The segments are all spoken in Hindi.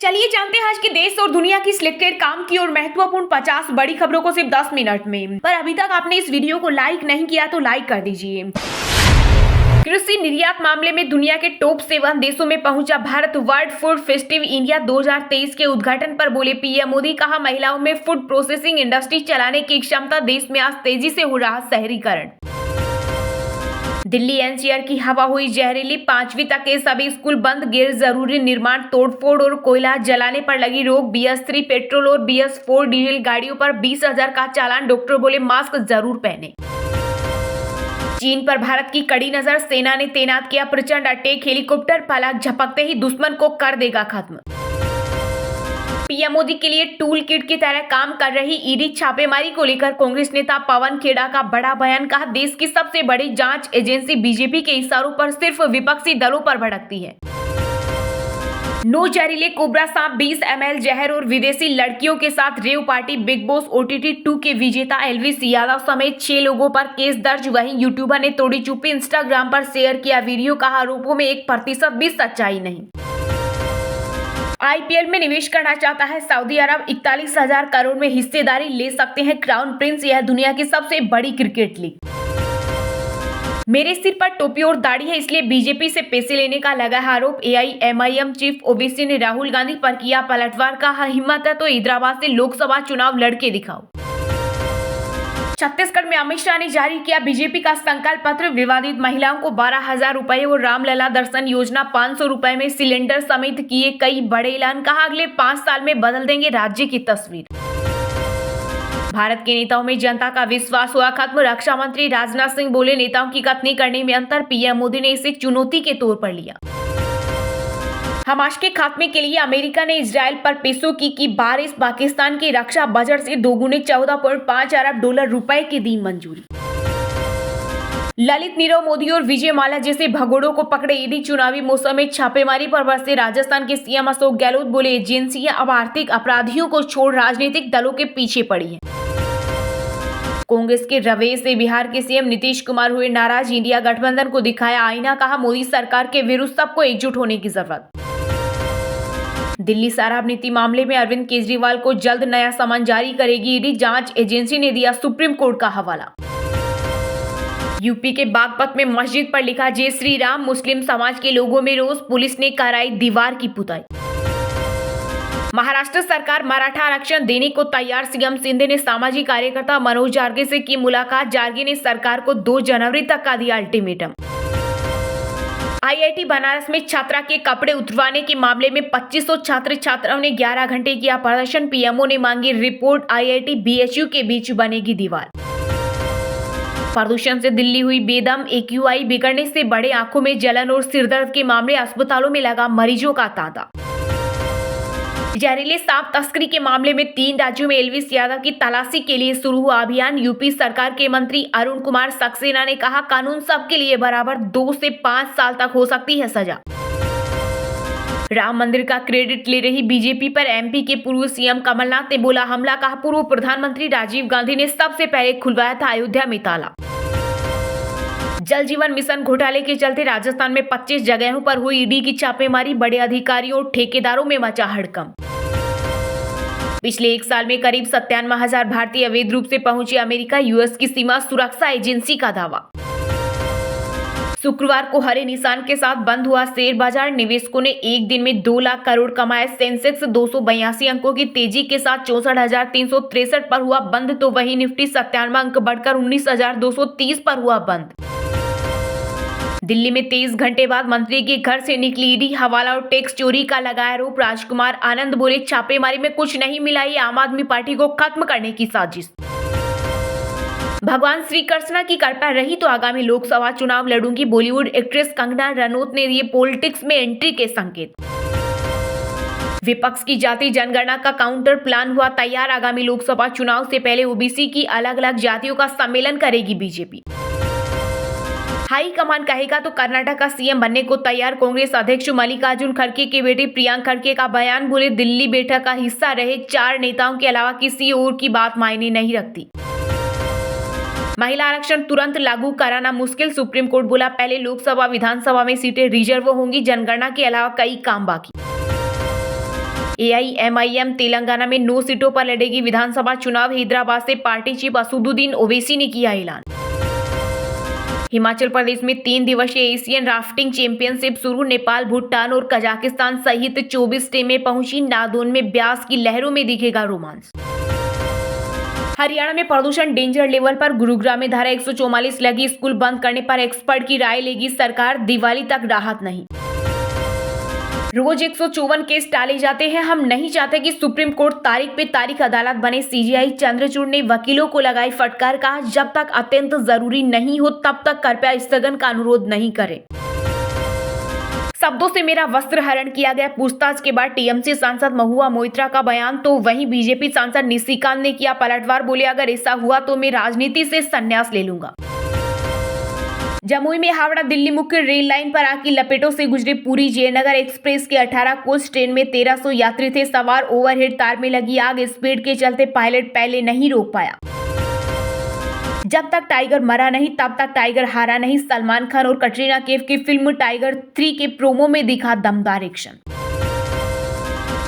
चलिए जानते हैं आज के देश और दुनिया की सिलेक्टेड काम की और महत्वपूर्ण 50 बड़ी खबरों को सिर्फ 10 मिनट में। पर अभी तक आपने इस वीडियो को लाइक नहीं किया तो लाइक कर दीजिए। कृषि निर्यात मामले में दुनिया के टॉप 7 देशों में पहुंचा Bharat. World food festive India 2023 के उद्घाटन पर बोले पीएम मोदी। कहा महिलाओं में फूड प्रोसेसिंग इंडस्ट्री चलाने की क्षमता। देश में आज तेजी से हो रहा शहरीकरण। दिल्ली एनसीआर की हवा हुई जहरीली। 5वीं तक के सभी स्कूल बंद। गैर जरूरी निर्माण, तोड़फोड़ और कोयला जलाने पर लगी रोक। BS3 पेट्रोल और BS4 डीजल गाड़ियों पर 20,000 का चालान। डॉक्टर बोले मास्क जरूर पहने। चीन पर भारत की कड़ी नजर। सेना ने तैनात किया प्रचंड अटैक हेलीकॉप्टर। पलक झपकते ही दुश्मन को कर देगा खत्म। पीएम मोदी के लिए टूल किट की तरह काम कर रही ईडी। छापेमारी को लेकर कांग्रेस नेता पवन खेड़ा का बड़ा बयान। कहा देश की सबसे बड़ी जांच एजेंसी बीजेपी के इशारों पर सिर्फ विपक्षी दलों पर भड़कती है। 9 जहरीले कोबरा सांप, 20 ml जहर और विदेशी लड़कियों के साथ rave party. Big boss OTT 2 के विजेता एल्विस यादव समेत 6 लोगों पर केस दर्ज। वहीं यूट्यूबर ने तोड़ी चुप्पी। इंस्टाग्राम पर शेयर किया वीडियो। कहा आरोपों में 1% भी सच्चाई नहीं। IPL में निवेश करना चाहता है सऊदी अरब। 41,000 करोड़ में हिस्सेदारी ले सकते हैं क्राउन प्रिंस। यह दुनिया की सबसे बड़ी क्रिकेट लीग। मेरे सिर पर टोपी और दाढ़ी है इसलिए बीजेपी से पैसे लेने का लगा है आरोप। AIMIM चीफ ओवैसी ने राहुल गांधी पर किया पलटवार। कहा हिम्मत है तो हैदराबाद से लोकसभा चुनाव लड़के दिखाओ। छत्तीसगढ़ में अमित शाह ने जारी किया बीजेपी का संकल्प पत्र। विवादित महिलाओं को 12,000 रुपए और रामलला दर्शन योजना 500 रुपए में सिलेंडर समेत किए कई बड़े ऐलान। कहा अगले 5 साल में बदल देंगे राज्य की तस्वीर। भारत के नेताओं में जनता का विश्वास हुआ खत्म। रक्षा मंत्री राजनाथ सिंह बोले नेताओं की कथनी करने में अंतर। पीएम मोदी ने इसे चुनौती के तौर पर लिया। हमास के खात्मे के लिए अमेरिका ने इजराइल पर पेशों की बारिश। पाकिस्तान के रक्षा बजट से दोगुने 14.5 अरब डॉलर रुपए की दी मंजूरी। ललित, नीरव मोदी और विजय माल्या जैसे भगोड़ों को पकड़े ईडी। चुनावी मौसम में छापेमारी पर बरसे राजस्थान के CM अशोक गहलोत। बोले एजेंसियां अब आर्थिक अपराधियों को छोड़ राजनीतिक दलों के पीछे पड़ी हैं। कांग्रेस के रवैये से बिहार के CM नीतीश कुमार हुए नाराज। इंडिया गठबंधन को दिखाया आईना। कहा मोदी सरकार के विरुद्ध सबको एकजुट होने की जरूरत। दिल्ली शराब नीति मामले में अरविंद केजरीवाल को जल्द नया समन जारी करेगी ईडी। जांच एजेंसी ने दिया सुप्रीम कोर्ट का हवाला। यूपी के बागपत में मस्जिद पर लिखा जय श्री राम। मुस्लिम समाज के लोगों में रोष। पुलिस ने कराई दीवार की पुताई। महाराष्ट्र सरकार मराठा आरक्षण देने को तैयार। CM शिंदे ने सामाजिक कार्यकर्ता मनोज जार्गे से की मुलाकात। जार्गे ने सरकार को 2 जनवरी तक का दिया अल्टीमेटम। IIT बनारस में छात्रा के कपड़े उतरवाने के मामले में 2500 छात्र छात्राओं ने 11 घंटे किया प्रदर्शन। PMO ने मांगी रिपोर्ट। IIT BHU के बीच बनेगी दीवार। प्रदूषण से दिल्ली हुई बेदम। AQI बिगड़ने से बड़े आंखों में जलन और सिरदर्द के मामले। अस्पतालों में लगा मरीजों का तांता। जहरीले सांप तस्करी के मामले में 3 राज्यों में एल्विस यादव की तलाशी के लिए शुरू हुआ अभियान। यूपी सरकार के मंत्री अरुण कुमार सक्सेना ने कहा कानून सबके लिए बराबर। 2 से 5 साल तक हो सकती है सजा। राम मंदिर का क्रेडिट ले रही बीजेपी पर MP के पूर्व CM कमलनाथ ने बोला हमला। कहा पूर्व प्रधानमंत्री राजीव गांधी ने सबसे पहले खुलवाया था अयोध्या में ताला। जल जीवन मिशन घोटाले के चलते राजस्थान में 25 जगहों पर हुई ईडी की छापेमारी। बड़े अधिकारियों और ठेकेदारों में मचा हड़कंप। पिछले 1 साल में करीब 97,000 भारतीय अवैध रूप से पहुंचे अमेरिका। US की सीमा सुरक्षा एजेंसी का दावा। शुक्रवार को हरे निशान के साथ बंद हुआ शेयर बाजार। निवेशकों ने एक दिन में 2 लाख करोड़ कमाए। सेंसेक्स 282 अंकों की तेजी के साथ 64,363 पर हुआ बंद। तो वहीं निफ्टी 97 अंक बढ़कर 19,230 पर हुआ बंद। दिल्ली में 23 घंटे बाद मंत्री के घर से निकली ईडी। हवाला और टैक्स चोरी का लगाया आरोप। राजकुमार आनंद बोले छापेमारी में कुछ नहीं मिला। ये आम आदमी पार्टी को खत्म करने की साजिश। भगवान श्री कृष्ण की कृपा रही तो आगामी लोकसभा चुनाव लड़ूंगी। बॉलीवुड एक्ट्रेस कंगना रनौत ने दिए पॉलिटिक्स में एंट्री के संकेत। विपक्ष की जाति जनगणना का काउंटर प्लान हुआ तैयार। आगामी लोकसभा चुनाव से पहले OBC की अलग अलग जातियों का सम्मेलन करेगी बीजेपी। हाई कमान कहेगा तो कर्नाटक का CM बनने को तैयार। कांग्रेस अध्यक्ष मल्लिकार्जुन खड़गे के बेटे प्रियांक खड़गे का बयान। बोले दिल्ली बैठक का हिस्सा रहे 4 नेताओं के अलावा किसी और की बात मायने नहीं रखती। महिला आरक्षण तुरंत लागू कराना मुश्किल। सुप्रीम कोर्ट बोला पहले लोकसभा विधानसभा में सीटें रिजर्व होंगी। जनगणना के अलावा कई काम बाकी। AIMIM तेलंगाना में 9 सीटों पर लड़ेगी विधानसभा चुनाव। हैदराबाद से पार्टी चीफ असदुद्दीन ओवैसी ने किया ऐलान। हिमाचल प्रदेश में 3 दिवसीय एशियन राफ्टिंग चैंपियनशिप शुरू। नेपाल, भूटान और कजाकिस्तान सहित 24 टीमें पहुंची। नादौन में ब्यास की लहरों में दिखेगा रोमांस। हरियाणा में प्रदूषण डेंजर लेवल पर। गुरुग्राम में धारा 144 लगी। स्कूल बंद करने पर एक्सपर्ट की राय लेगी सरकार। दिवाली तक राहत नहीं। रोज 154 केस टाले जाते हैं। हम नहीं चाहते कि सुप्रीम कोर्ट तारीख पे तारीख अदालत बने। CJI चंद्रचूड़ ने वकीलों को लगाई फटकार। कहा, जब तक अत्यंत जरूरी नहीं हो तब तक कृपया स्थगन का अनुरोध नहीं करें। शब्दों से मेरा वस्त्र हरण किया गया। पूछताछ के बाद TMC सांसद महुआ मोइत्रा का बयान। तो वहीं बीजेपी सांसद निशिकांत ने किया पलटवार। बोले, अगर ऐसा हुआ तो मैं राजनीति से संन्यास ले लूंगा। जमुई में हावड़ा दिल्ली मुख्य रेल लाइन पर आग की लपेटों से गुजरी पूरी जयनगर एक्सप्रेस के 18 कोच ट्रेन में 1300 यात्री थे सवार। ओवरहेड तार में लगी आग। स्पीड के चलते पायलट पहले नहीं रोक पाया। जब तक टाइगर मरा नहीं तब तक टाइगर हारा नहीं। सलमान खान और कटरीना कैफ की फिल्म टाइगर 3 के प्रोमो में दिखा दमदार एक्शन।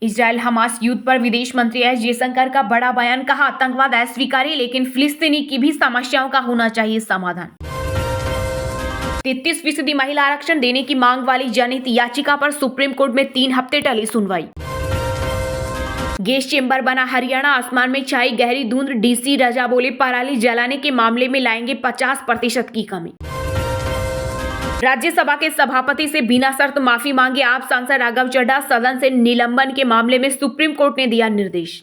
इजराइल हमास युद्ध पर विदेश मंत्री एस जयशंकर का बड़ा बयान। कहा, आतंकवाद अस्वीकार्य लेकिन फिलिस्तीनी की भी समस्याओं का होना चाहिए समाधान। 33% महिला आरक्षण देने की मांग वाली जनहित याचिका पर सुप्रीम कोर्ट में 3 हफ्ते टली सुनवाई। गैस चेंबर बना हरियाणा। आसमान में छाई गहरी धुंध। DC रजा बोले, पराली जलाने के मामले में लाएंगे 50% की कमी। राज्यसभा के सभापति से बिना शर्त माफी मांगे आप सांसद राघव चड्ढा। सदन से निलंबन के मामले में सुप्रीम कोर्ट ने दिया निर्देश।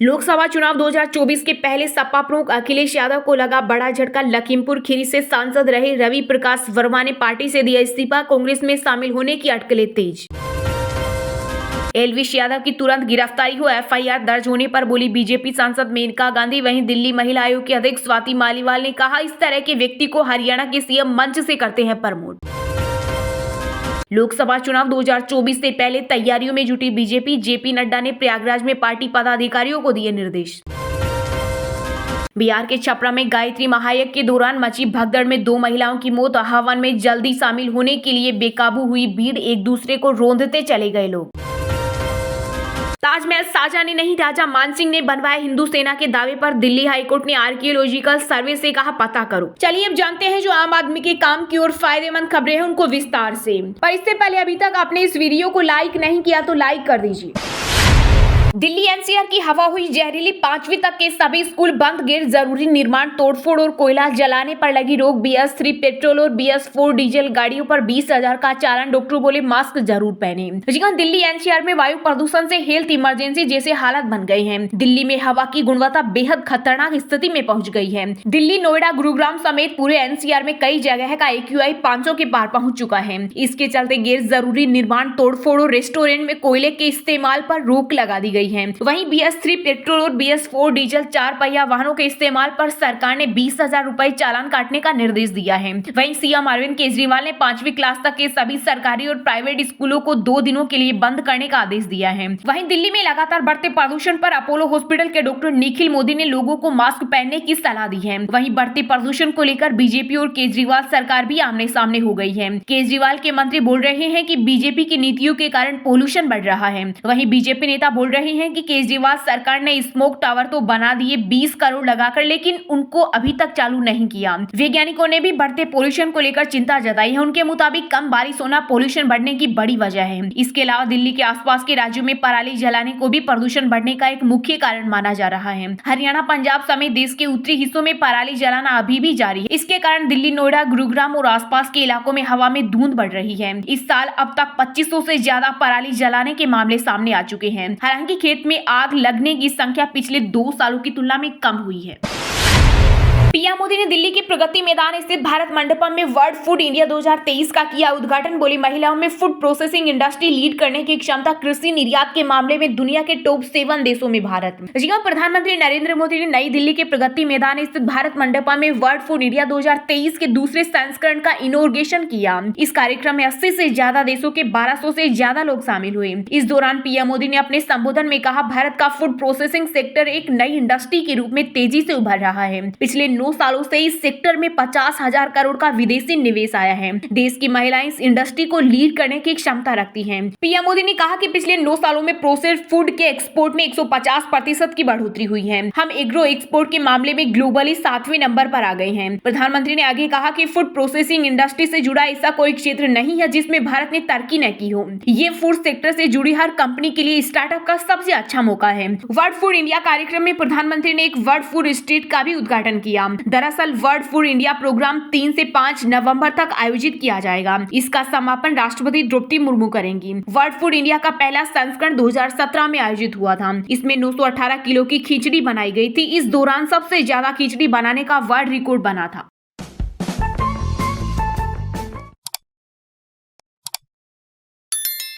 लोकसभा चुनाव 2024 के पहले सपा प्रमुख अखिलेश यादव को लगा बड़ा झटका। लखीमपुर खीरी से सांसद रहे रवि प्रकाश वर्मा ने पार्टी से दिया इस्तीफा। कांग्रेस में शामिल होने की अटकलें तेज। एलविश यादव की तुरंत गिरफ्तारी हो। FIR दर्ज होने पर बोली बीजेपी सांसद मेनका गांधी। वहीं दिल्ली महिला आयोग की अध्यक्ष स्वाति मालीवाल ने कहा, इस तरह के व्यक्ति को हरियाणा के CM मंच से करते हैं प्रमोट। लोकसभा चुनाव 2024 से पहले तैयारियों में जुटी बीजेपी। JP नड्डा ने प्रयागराज में पार्टी पदाधिकारियों को दिए निर्देश। बिहार के छपरा में गायत्री महायज्ञ के दौरान मची भगदड़ में 2 महिलाओं की मौत। हवन में जल्दी शामिल होने के लिए बेकाबू हुई भीड़। एक दूसरे को रौंदते चले गए लोग। ताजमहल शाहजहां ने नहीं, राजा मानसिंह ने बनवाया। हिंदू सेना के दावे पर दिल्ली हाईकोर्ट ने आर्कियोलॉजिकल सर्वे से कहा पता करो। चलिए अब जानते हैं जो आम आदमी के काम की और फायदेमंद खबरें हैं उनको विस्तार से। पर इससे पहले अभी तक आपने इस वीडियो को लाइक नहीं किया तो लाइक कर दीजिए। दिल्ली NCR की हवा हुई जहरीली। 5वीं तक के सभी स्कूल बंद। गैर जरूरी निर्माण, तोड़फोड़ और कोयला जलाने पर लगी रोक। BS3 पेट्रोल और BS4 डीजल गाड़ियों पर 20,000 का चालान। डॉक्टर बोले मास्क जरूर पहने। जहां दिल्ली NCR में वायु प्रदूषण से हेल्थ इमरजेंसी जैसे हालत बन गए हैं। दिल्ली में हवा की गुणवत्ता बेहद खतरनाक स्थिति में पहुंच गई है। दिल्ली, नोएडा, गुरुग्राम समेत पूरे NCR में कई जगह का AQI 500 के पार पहुंच चुका है। इसके चलते गैर जरूरी निर्माण, तोड़फोड़ और रेस्टोरेंट में कोयले के इस्तेमाल पर रोक लगा दी गई है। वहीं BS3 पेट्रोल और BS4 डीजल 4 पहिया वाहनों के इस्तेमाल पर सरकार ने 20,000 रुपए चालान काटने का निर्देश दिया है। वहीं CM अरविंद केजरीवाल ने 5वीं क्लास तक के सभी सरकारी और प्राइवेट स्कूलों को 2 दिनों के लिए बंद करने का आदेश दिया है। वहीं दिल्ली में लगातार बढ़ते प्रदूषण पर अपोलो हॉस्पिटल के डॉक्टर निखिल मोदी ने लोगों को मास्क पहनने की सलाह दी है। वहीं बढ़ते प्रदूषण को लेकर बीजेपी और केजरीवाल सरकार भी आमने सामने हो गई है। केजरीवाल के मंत्री बोल रहे हैं कि बीजेपी की नीतियों के कारण पोल्यूशन बढ़ रहा है। वहीं बीजेपी नेता बोल रहे हैं कि केजरीवाल सरकार ने स्मोक टावर तो बना दिए 20 करोड़ लगाकर, लेकिन उनको अभी तक चालू नहीं किया। वैज्ञानिकों ने भी बढ़ते पोल्यूशन को लेकर चिंता जताई है। उनके मुताबिक कम बारिश होना पोल्यूशन बढ़ने की बड़ी वजह है। इसके अलावा दिल्ली के आसपास के राज्यों में पराली जलाने को भी प्रदूषण बढ़ने का एक मुख्य कारण माना जा रहा है। हरियाणा, पंजाब समेत देश के उत्तरी हिस्सों में पराली जलाना अभी भी जारी है। इसके कारण दिल्ली, नोएडा, गुरुग्राम और आसपास के इलाकों में हवा में धुंध बढ़ रही है। इस साल अब तक 2500 से ज्यादा पराली जलाने के मामले सामने आ चुके हैं। हालांकि खेत में आग लगने की संख्या पिछले 2 सालों की तुलना में कम हुई है। पीएम मोदी ने दिल्ली के प्रगति मैदान स्थित भारत मंडपम में वर्ल्ड फूड इंडिया 2023 का किया उद्घाटन। बोली महिलाओं में फूड प्रोसेसिंग इंडस्ट्री लीड करने की क्षमता। कृषि निर्यात के मामले में दुनिया के टॉप 7 देशों में भारत। जी हां, प्रधानमंत्री नरेंद्र मोदी ने नई दिल्ली के प्रगति मैदान स्थित भारत मंडपम में वर्ल्ड फूड इंडिया 2023 के दूसरे संस्करण का इनॉग्रेशन किया। इस कार्यक्रम में 80 से ज्यादा देशों के 1200 से ज्यादा लोग शामिल हुए। इस दौरान पीएम मोदी ने अपने संबोधन में कहा, भारत का फूड प्रोसेसिंग सेक्टर एक नई इंडस्ट्री के रूप में तेजी से उभर रहा है। पिछले 9 9 सालों से इस सेक्टर में 50,000 करोड़ का विदेशी निवेश आया है। देश की महिलाएं इस इंडस्ट्री को लीड करने की क्षमता रखती हैं। पीएम मोदी ने कहा कि पिछले 9 सालों में प्रोसेस्ड फूड के एक्सपोर्ट में 150% की बढ़ोतरी हुई है। हम एग्रो एक्सपोर्ट के मामले में ग्लोबली 7वें नंबर पर आ गए हैं। प्रधानमंत्री ने आगे कहा कि फूड प्रोसेसिंग इंडस्ट्री से जुड़ा ऐसा कोई क्षेत्र नहीं है जिसमें भारत ने तरक्की न की हो। ये फूड सेक्टर से जुड़ी हर कंपनी के लिए स्टार्टअप का सबसे अच्छा मौका है। वर्ल्ड फूड इंडिया कार्यक्रम में प्रधानमंत्री ने एक वर्ल्ड फूड स्ट्रीट का भी उद्घाटन किया। दरअसल वर्ल्ड फूड इंडिया प्रोग्राम 3 से 5 नवंबर तक आयोजित किया जाएगा। इसका समापन राष्ट्रपति द्रौपदी मुर्मू करेंगी। वर्ल्ड फूड इंडिया का पहला संस्करण 2017 में आयोजित हुआ था। इसमें 918 किलो की खिचड़ी बनाई गई थी। इस दौरान सबसे ज्यादा खिचड़ी बनाने का वर्ल्ड रिकॉर्ड बना था।